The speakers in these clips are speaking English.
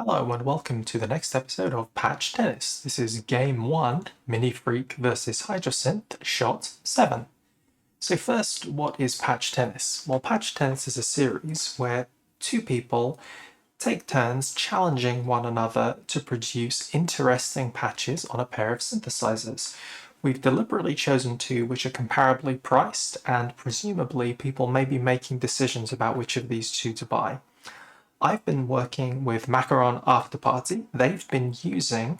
Hello and welcome to the next episode of Patch Tennis. This is Game 1, MiniFreak versus Hydrasynth, Shot 7. So first, what is Patch Tennis? Well, Patch Tennis is a series where two people take turns challenging one another to produce interesting patches on a pair of synthesizers. We've deliberately chosen two which are comparably priced, and presumably people may be making decisions about which of these two to buy. I've been working with Macaron Afterparty. They've been using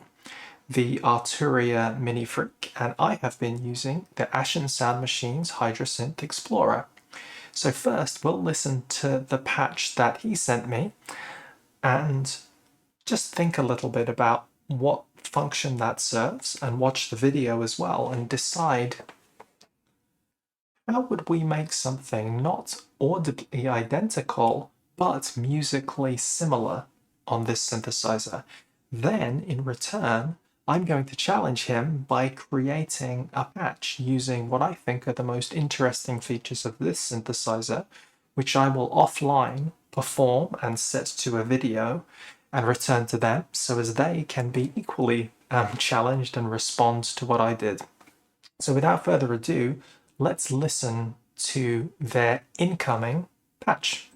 the Arturia MiniFreak, and I have been using the Ashen Sound Machine's Hydrasynth Explorer. So first, we'll listen to the patch that he sent me and just think a little bit about what function that serves and watch the video as well and decide how would we make something not audibly identical but musically similar on this synthesizer. Then, in return, I'm going to challenge him by creating a patch using what I think are the most interesting features of this synthesizer, which I will offline perform and set to a video and return to them so as they can be equally challenged and respond to what I did. So without further ado, let's listen to their incoming patch.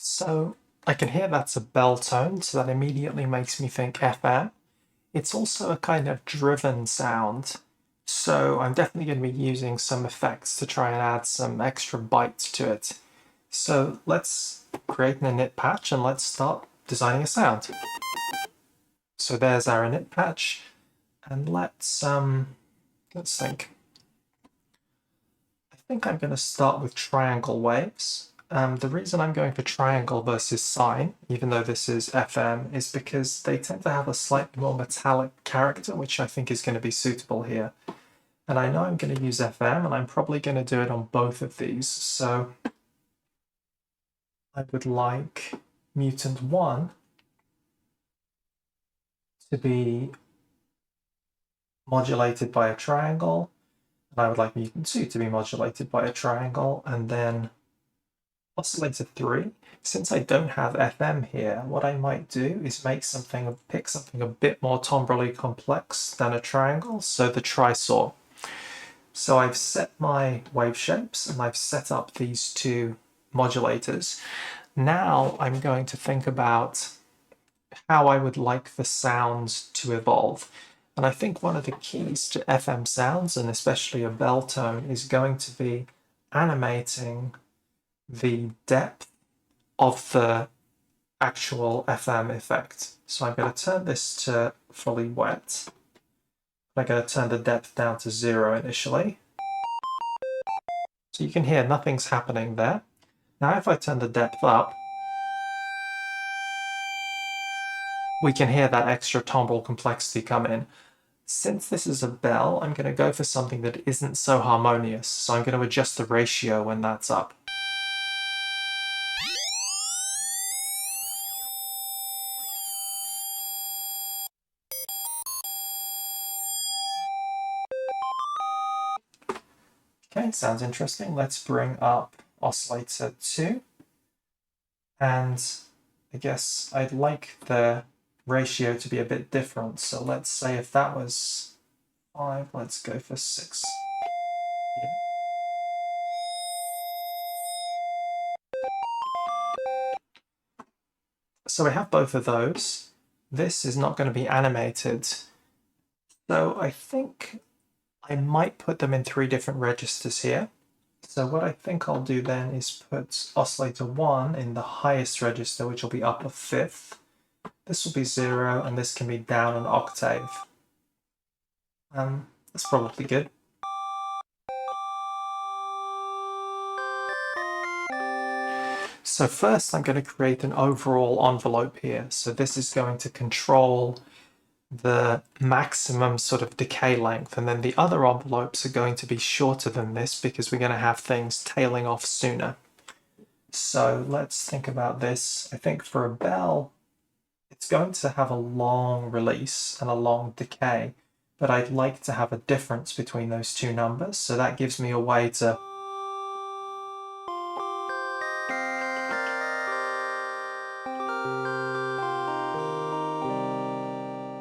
So I can hear that's a bell tone, so that immediately makes me think FM. It's also a kind of driven sound, so I'm definitely going to be using some effects to try and add some extra bites to it. So let's create an init patch and let's start designing a sound. So there's our init patch, and let's think. I think I'm going to start with triangle waves. The reason I'm going for triangle versus sine, even though this is FM, is because they tend to have a slightly more metallic character, which I think is going to be suitable here. And I know I'm going to use FM, and I'm probably going to do it on both of these. So I would like Mutant 1 to be modulated by a triangle, and I would like Mutant 2 to be modulated by a triangle, and then Oscillator 3. Since I don't have FM here, what I might do is pick something a bit more timbrally complex than a triangle, so the trisaw. So I've set my wave shapes and I've set up these two modulators. Now I'm going to think about how I would like the sounds to evolve. And I think one of the keys to FM sounds, and especially a bell tone, is going to be animating the depth of the actual FM effect. So I'm going to turn this to fully wet. I'm going to turn the depth down to 0 initially. So you can hear nothing's happening there. Now if I turn the depth up, we can hear that extra timbral complexity come in. Since this is a bell, I'm going to go for something that isn't so harmonious. So I'm going to adjust the ratio when that's up. Okay, sounds interesting. Let's bring up Oscillator 2. And I guess I'd like the ratio to be a bit different. So let's say if that was 5, let's go for 6. Yeah. So we have both of those. This is not going to be animated So I think I might put them in 3 different registers here. So what I think I'll do then is put oscillator 1 in the highest register, which will be up a fifth. This will be 0, and this can be down an octave. That's probably good. So first I'm going to create an overall envelope here. So this is going to control the maximum sort of decay length, and then the other envelopes are going to be shorter than this because we're going to have things tailing off sooner. So let's think about this. I think for a bell, it's going to have a long release and a long decay, but I'd like to have a difference between those two numbers. So that gives me a way to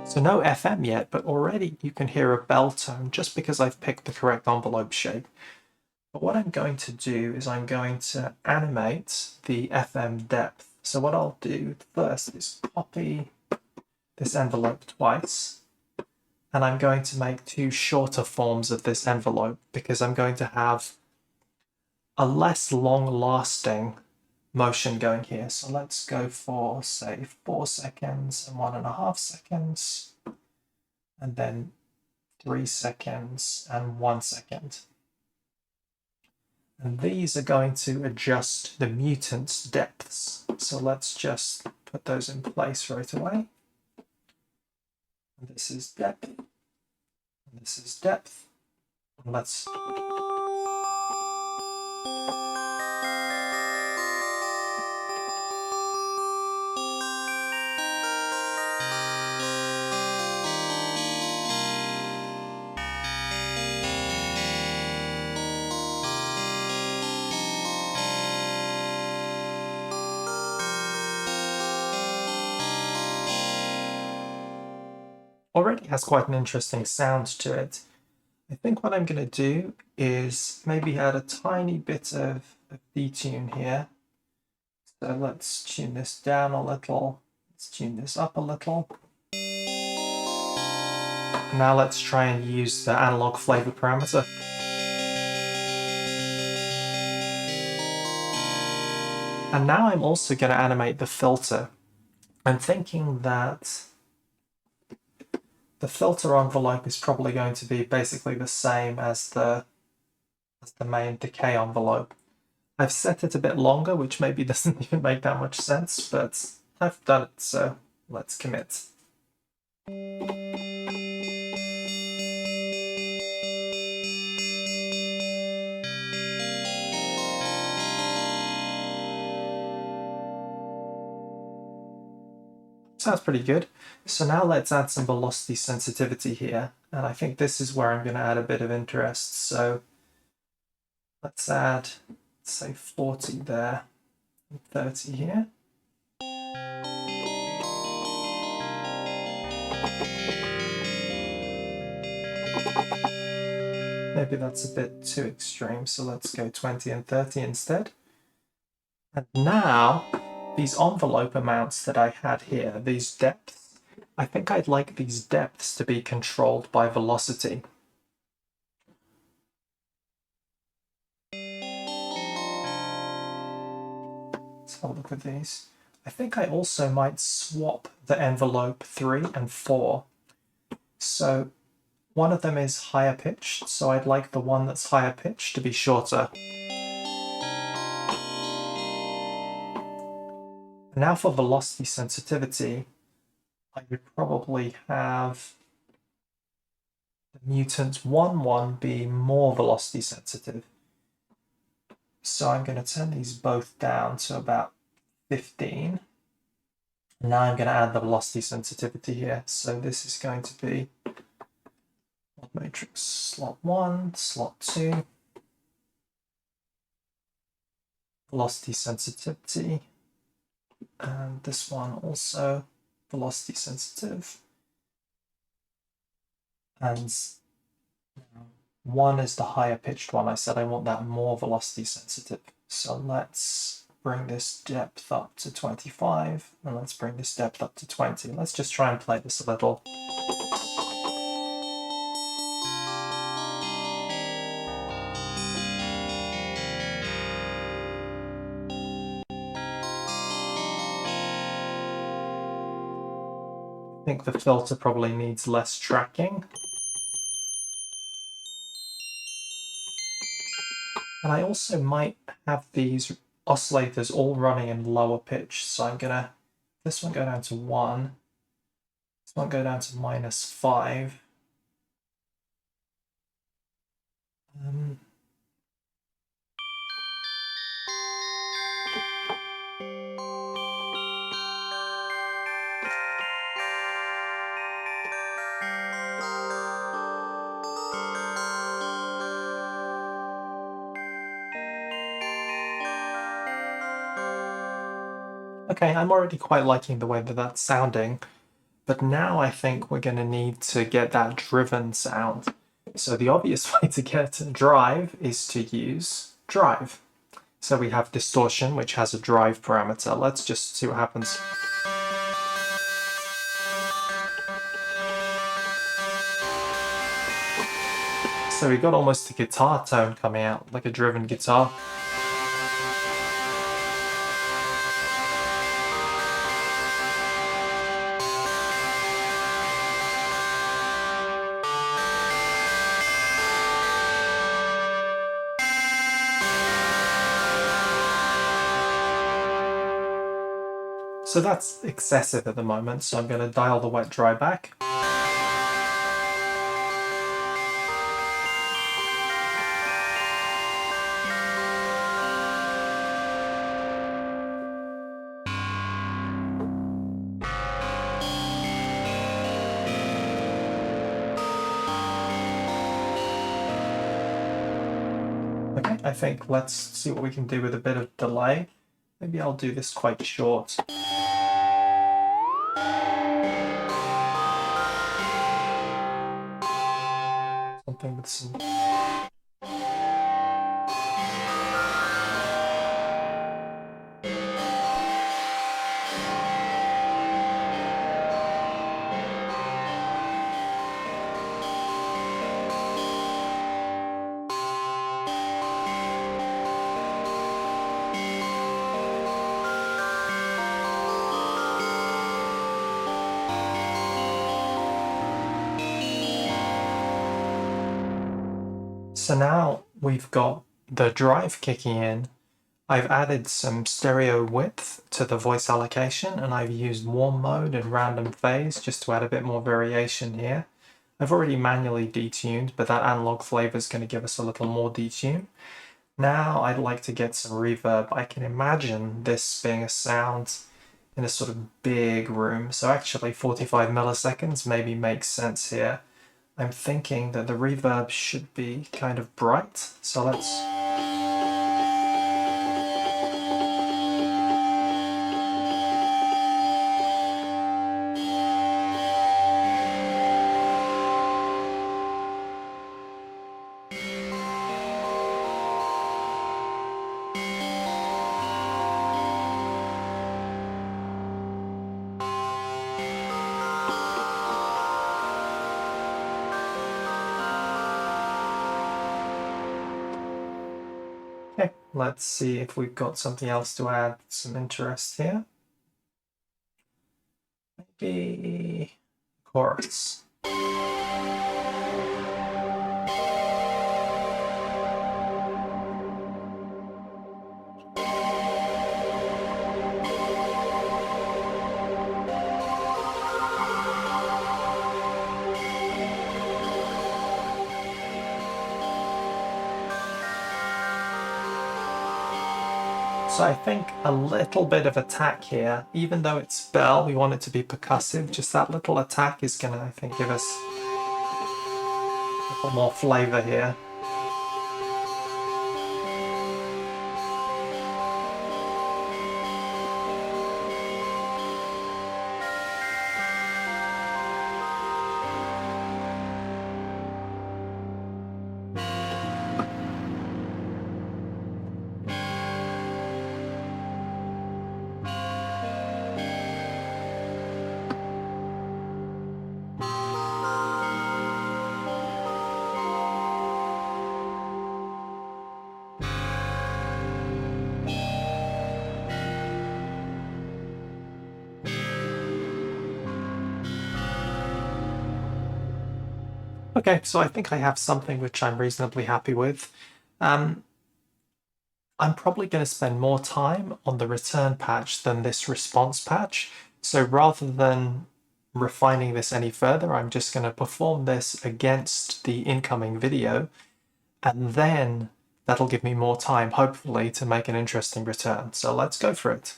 So no FM yet, but already you can hear a bell tone just because I've picked the correct envelope shape. But what I'm going to do is I'm going to animate the FM depth. So what I'll do first is copy this envelope twice, and I'm going to make 2 shorter forms of this envelope because I'm going to have a less long-lasting motion going here. So let's go for, say, 4 seconds and 1.5 seconds, and then 3 seconds and 1 second. And these are going to adjust the mutant's depths. So let's just put those in place right away. And this is depth, and this is depth. And let's already has quite an interesting sound to it. I think what I'm going to do is maybe add a tiny bit of detune here. So let's tune this down a little. Let's tune this up a little. Now let's try and use the analog flavor parameter. And now I'm also going to animate the filter. I'm thinking that the filter envelope is probably going to be basically the same as the main decay envelope. I've set it a bit longer, which maybe doesn't even make that much sense, but I've done it, so let's commit. Sounds pretty good. So now let's add some velocity sensitivity here. And I think this is where I'm going to add a bit of interest. So let's add, say, 40 there, and 30 here. Maybe that's a bit too extreme, so let's go 20 and 30 instead. And now, these envelope amounts that I had here, these depths, I think I'd like these depths to be controlled by velocity. Let's have a look at these. I think I also might swap the envelope 3 and 4. So one of them is higher pitched, so I'd like the one that's higher pitched to be shorter. Now for velocity sensitivity, I would probably have the mutant 1-1 be more velocity sensitive. So I'm going to turn these both down to about 15. Now I'm going to add the velocity sensitivity here. So this is going to be matrix slot 1, slot 2, velocity sensitivity, and this one also velocity sensitive. And 1 is the higher pitched one. I said I want that more velocity sensitive. So let's bring this depth up to 25, and let's bring this depth up to 20. Let's just try and play this a little. think the filter probably needs less tracking. And I also might have these oscillators all running in lower pitch. So I'm gonna, this one go down to 1. This one go down to -5. Okay, I'm already quite liking the way that that's sounding, but now I think we're going to need to get that driven sound. So the obvious way to get drive is to use drive. So we have distortion, which has a drive parameter. Let's just see what happens. So we got almost a guitar tone coming out, like a driven guitar. So that's excessive at the moment, so I'm going to dial the wet dry back. Okay, I think let's see what we can do with a bit of delay. Maybe I'll do this quite short. Something with some... So now we've got the drive kicking in. I've added some stereo width to the voice allocation, and I've used warm mode and random phase just to add a bit more variation here. I've already manually detuned, but that analog flavor is going to give us a little more detune. Now I'd like to get some reverb. I can imagine this being a sound in a sort of big room, so actually 45 milliseconds maybe makes sense here. I'm thinking that the reverb should be kind of bright, so let's... Okay, let's see if we've got something else to add some interest here. Maybe chorus. So I think a little bit of attack here, even though it's bell, we want it to be percussive, just that little attack is gonna, I think, give us a little more flavor here. Okay, so I think I have something which I'm reasonably happy with. I'm probably going to spend more time on the return patch than this response patch. So rather than refining this any further, I'm just going to perform this against the incoming video, and then that'll give me more time, hopefully, to make an interesting return. So let's go for it.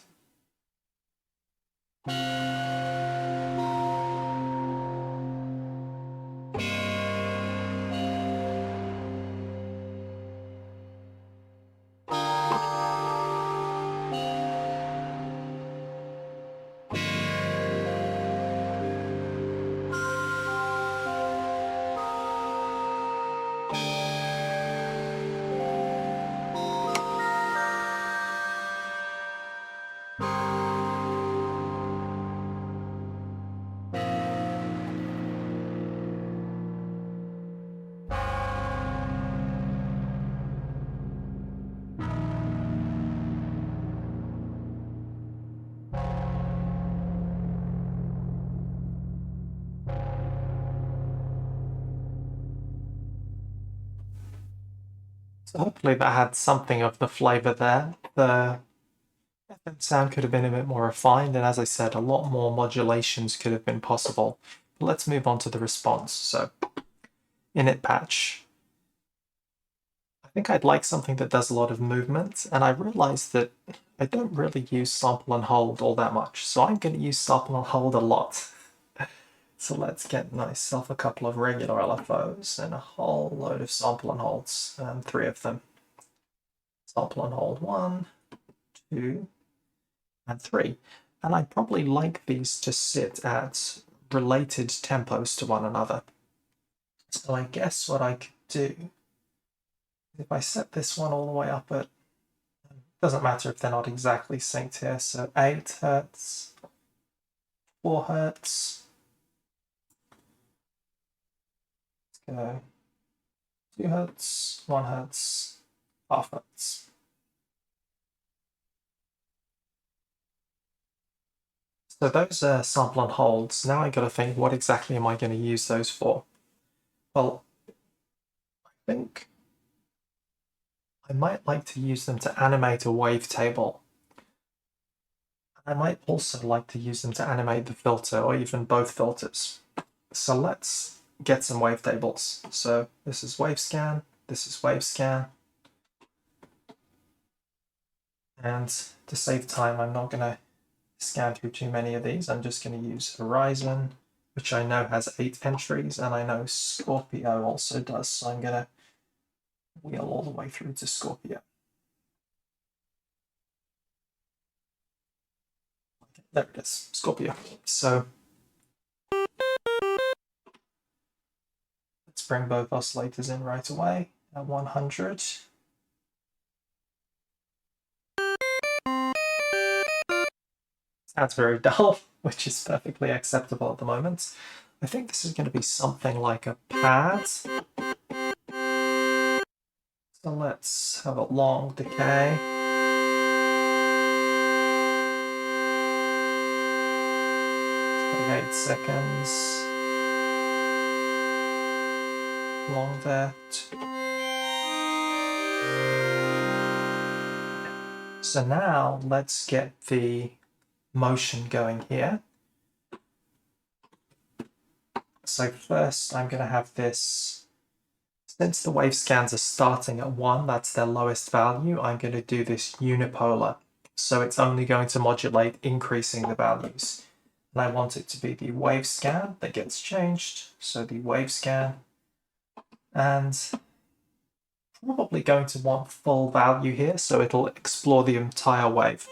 So hopefully that had something of the flavor there. The sound could have been a bit more refined, and as I said, a lot more modulations could have been possible. But let's move on to the response. So, init patch. I think I'd like something that does a lot of movement, and I realized that I don't really use sample and hold all that much, so I'm going to use sample and hold a lot. So let's get myself a couple of regular LFOs and a whole load of sample and holds, 3 of them. Sample and hold 1, 2, and 3. And I probably like these to sit at related tempos to one another. So I guess what I could do, if I set this one all the way up at, doesn't matter if they're not exactly synced here, so 8 Hertz, 4 Hertz, let's go 2 Hertz, 1 Hertz, half Hertz. So those are sample and holds. Now I got to think, what exactly am I going to use those for? Well, I think I might like to use them to animate a wavetable. I might also like to use them to animate the filter, or even both filters. So let's get some wavetables. So this is wavescan, this is wavescan. And to save time, I'm not going to scan through too many of these. I'm just going to use Horizon, which I know has 8 entries, and I know Scorpio also does, so I'm going to wheel all the way through to Scorpio. There it is, Scorpio. So let's bring both oscillators in right away at 100. Sounds very dull, which is perfectly acceptable at the moment. I think this is going to be something like a pad. So let's have a long decay. 28 seconds. Long that. So now let's get the motion going here. So first I'm going to have this, since the wave scans are starting at 1, that's their lowest value, I'm going to do this unipolar. So it's only going to modulate increasing the values. And I want it to be the wave scan that gets changed. So the wave scan, and probably going to want full value here, so it'll explore the entire wave.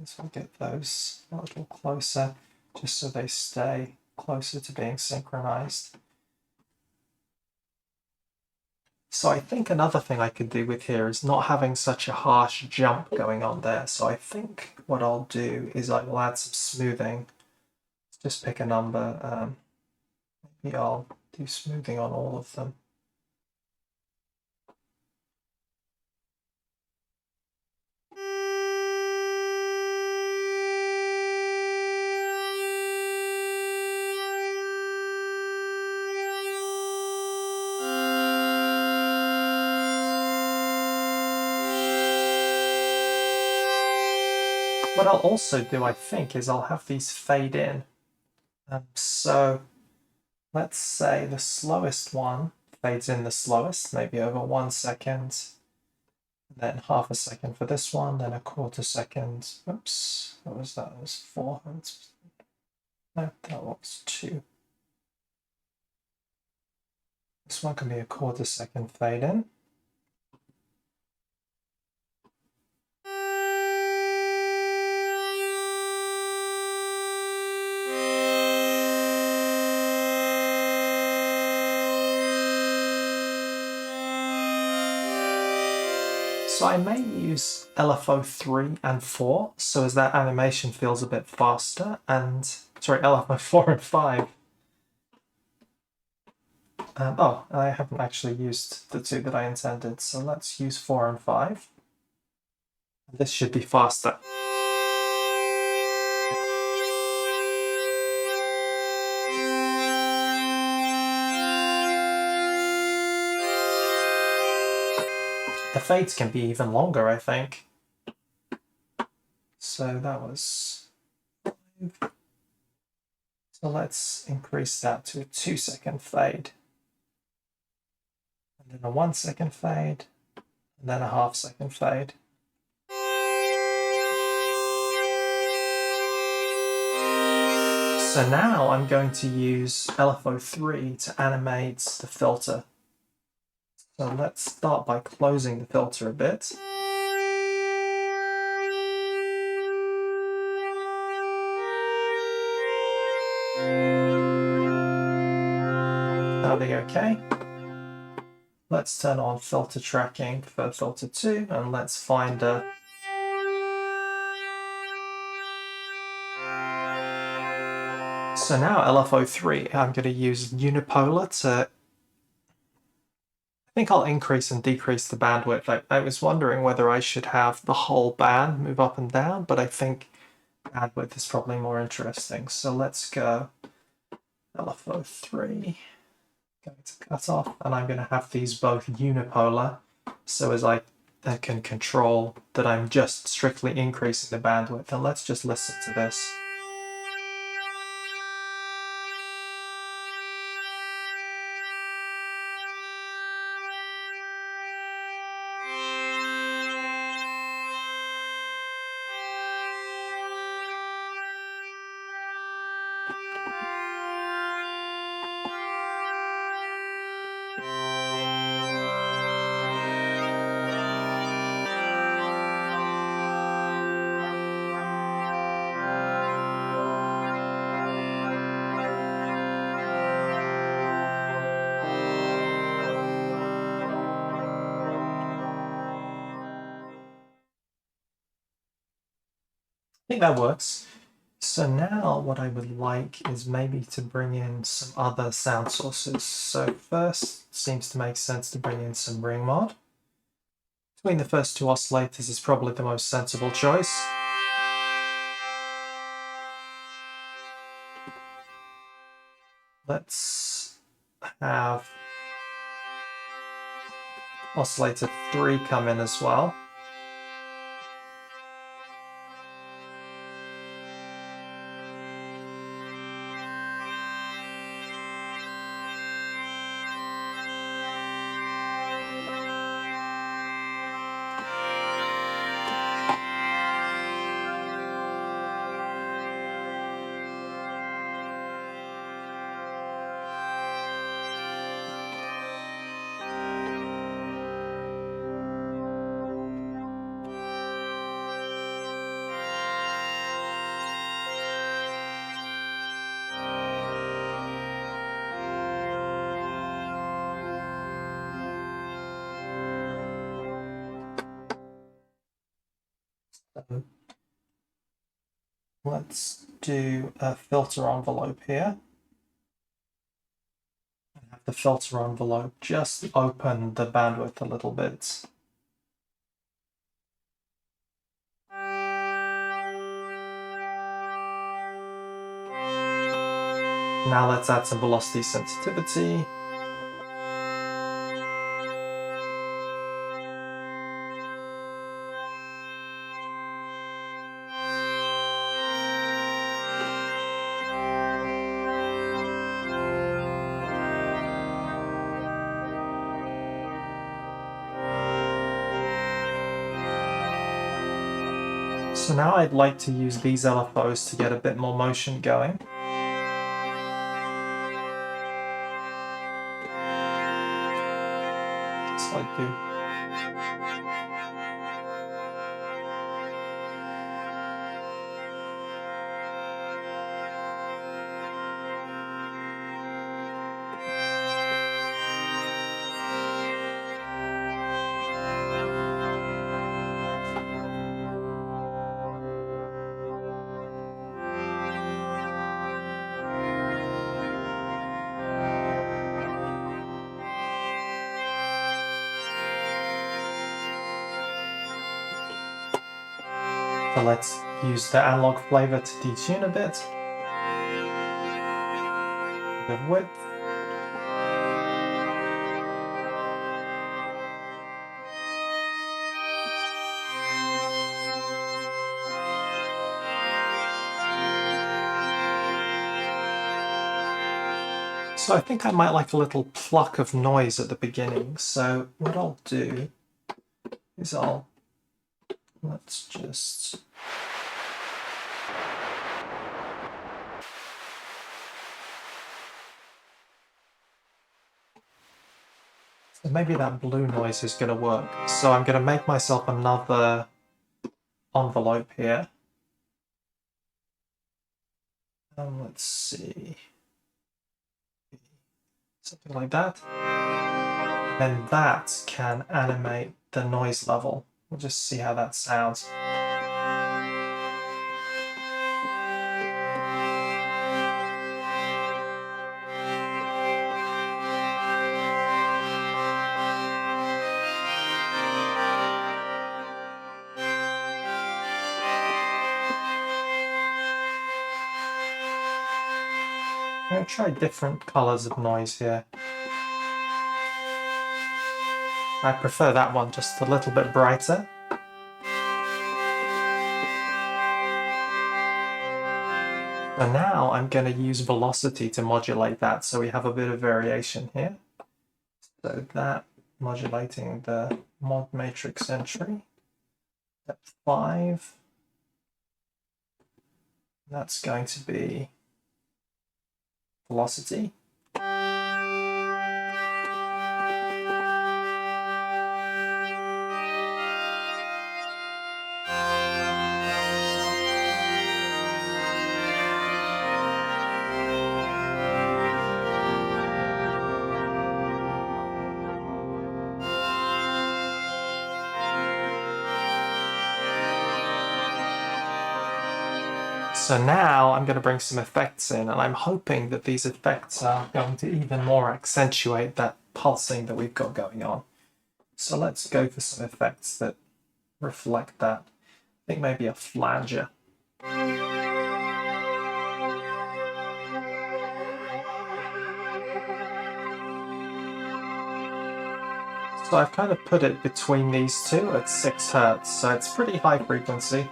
So I'll get those a little closer, just so they stay closer to being synchronized. So I think another thing I could do with here is not having such a harsh jump going on there. So I think what I'll do is I will add some smoothing just pick a number. Maybe I'll do smoothing on all of them. What I'll also do, I think, is I'll have these fade in. So let's say the slowest one fades in the slowest, maybe over 1 second, then half a second for this one, then a quarter second. Oops, what was that? It was 4 hertz. No, that was 2. This one can be a quarter second fade in. So I may use LFO 3 and 4, so as that animation feels a bit faster, and sorry, LFO 4 and 5. Oh, I haven't actually used the 2 that I intended, so let's use 4 and 5. This should be faster. The fades can be even longer, I think. So that was 5. So let's increase that to a 2-second fade. And then a 1-second fade, and then a half-second fade. So now I'm going to use LFO 3 to animate the filter. So let's start by closing the filter a bit. Sounding okay. Let's turn on filter tracking for filter 2 and let's find a So now LFO 3, I'm going to use unipolar to I think I'll increase and decrease the bandwidth. I was wondering whether I should have the whole band move up and down, but I think bandwidth is probably more interesting. So let's go LFO 3, going to cut off, and I'm going to have these both unipolar, so as I can control that I'm just strictly increasing the bandwidth. And let's just listen to this. I think that works. So now what I would like is maybe to bring in some other sound sources. So first, seems to make sense to bring in some ring mod. Between the first 2 oscillators is probably the most sensible choice. Let's have oscillator 3 come in as well. let's do a filter envelope here. And have the filter envelope just open the bandwidth a little bit. Now let's add some velocity sensitivity. So now I'd like to use these LFOs to get a bit more motion going. Just like do. So let's use the analog flavor to detune a bit. A bit of width. So I think I might like a little pluck of noise at the beginning. So what I'll do is let's just so maybe that blue noise is going to work. So I'm going to make myself another envelope here. Let's see. Something like that. Then that can animate the noise level. We'll just see how that sounds. I'm going to try different colors of noise here. I prefer that one just a little bit brighter. So now I'm going to use velocity to modulate that, so we have a bit of variation here. So that modulating the mod matrix entry, depth 5. That's going to be velocity. So now I'm going to bring some effects in, and I'm hoping that these effects are going to even more accentuate that pulsing that we've got going on. So let's go for some effects that reflect that. I think maybe a flanger. So I've kind of put it between these two at 6 Hz, so it's pretty high frequency.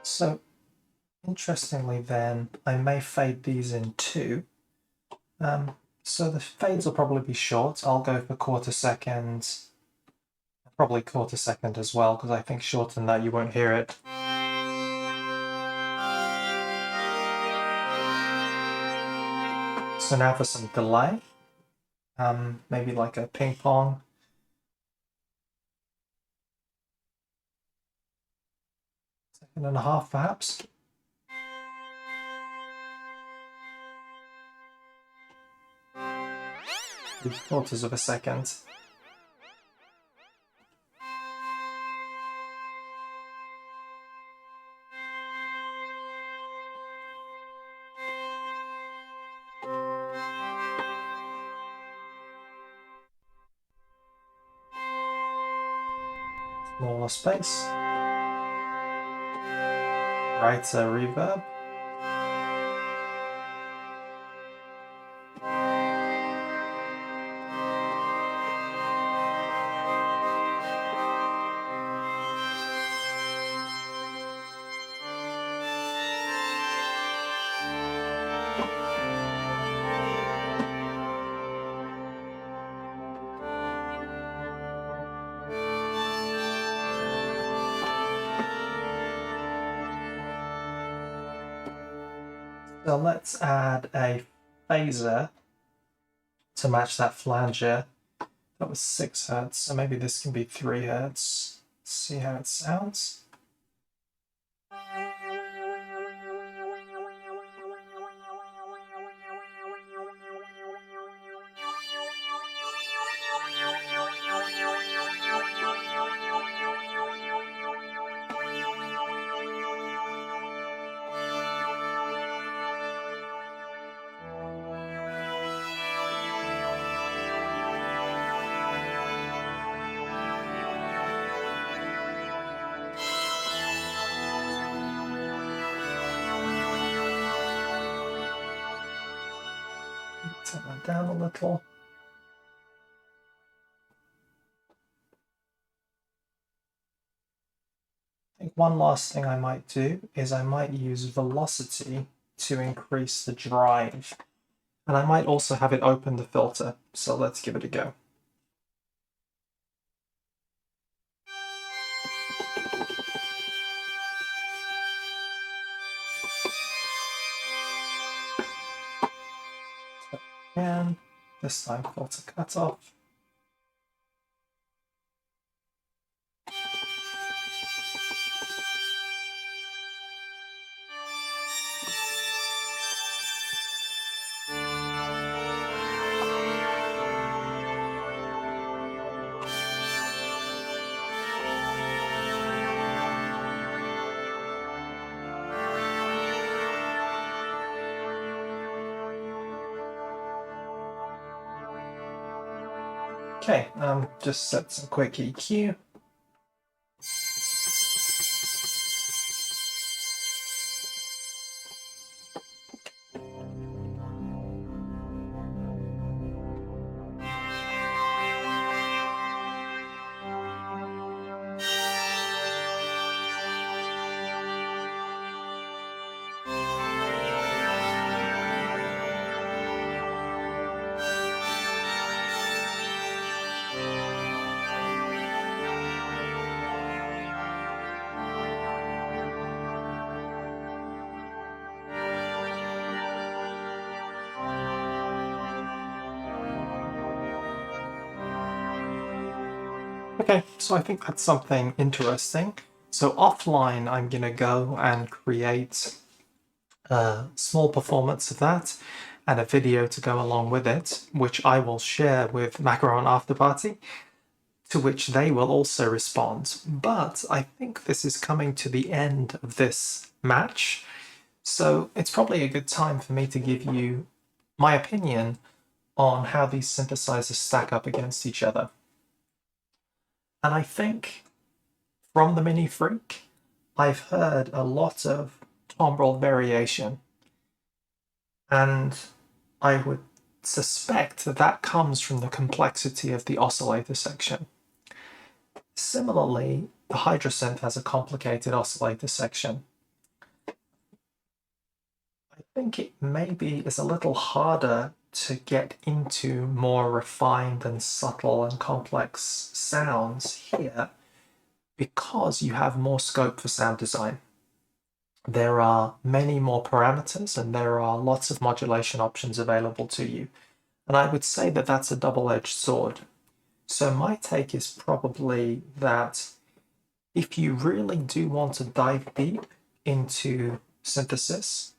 So, interestingly then, I may fade these in too. So the fades will probably be short. I'll go for quarter second, probably quarter second as well, because I think shorter than that you won't hear it. So now for some delay, maybe like a ping pong. Second and a half perhaps. 3/4 of a second. Smaller space. Brighter reverb. So let's add a phaser to match that flanger. That was 6 Hz, so maybe this can be 3 Hz. Let's see how it sounds. Turn that down a little. I think one last thing I might do is I might use velocity to increase the drive. And I might also have it open the filter. So let's give it a go. And this time filter cutoff. Okay, just set some quick EQ. Okay, so I think that's something interesting. So offline, I'm going to go and create a small performance of that and a video to go along with it, which I will share with Macaron Afterparty, to which they will also respond. But I think this is coming to the end of this match, so it's probably a good time for me to give you my opinion on how these synthesizers stack up against each other. And I think from the MiniFreak, I've heard a lot of timbre variation. And I would suspect that that comes from the complexity of the oscillator section. Similarly, the Hydrasynth has a complicated oscillator section. I think it maybe is a little harder to get into more refined and subtle and complex sounds here because you have more scope for sound design. There are many more parameters and there are lots of modulation options available to you. And I would say that that's a double-edged sword. So my take is probably that if you really do want to dive deep into synthesis,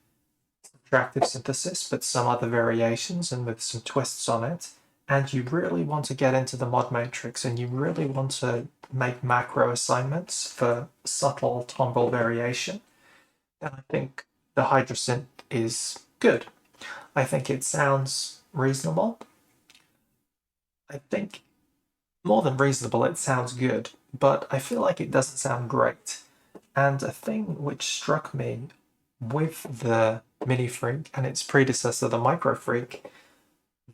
subtractive synthesis, but some other variations and with some twists on it, and you really want to get into the mod matrix and you really want to make macro assignments for subtle timbre variation, then I think the Hydrasynth is good. I think it sounds reasonable. I think more than reasonable, it sounds good, but I feel like it doesn't sound great. And a thing which struck me with the MiniFreak and its predecessor, the MicroFreak,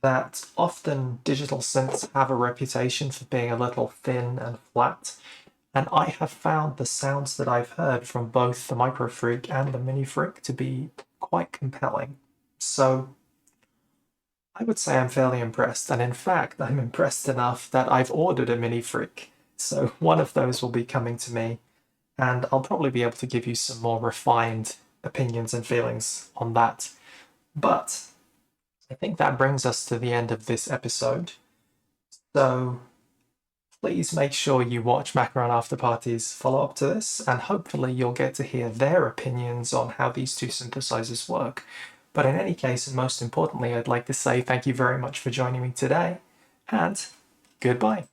that often digital synths have a reputation for being a little thin and flat. And I have found the sounds that I've heard from both the MicroFreak and the MiniFreak to be quite compelling. So I would say I'm fairly impressed, and in fact, I'm impressed enough that I've ordered a MiniFreak. So one of those will be coming to me, and I'll probably be able to give you some more refined opinions and feelings on that. But I think that brings us to the end of this episode. So please make sure you watch Macaron After Party's follow-up to this, and hopefully you'll get to hear their opinions on how these two synthesizers work. But in any case, and most importantly, I'd like to say thank you very much for joining me today, and goodbye.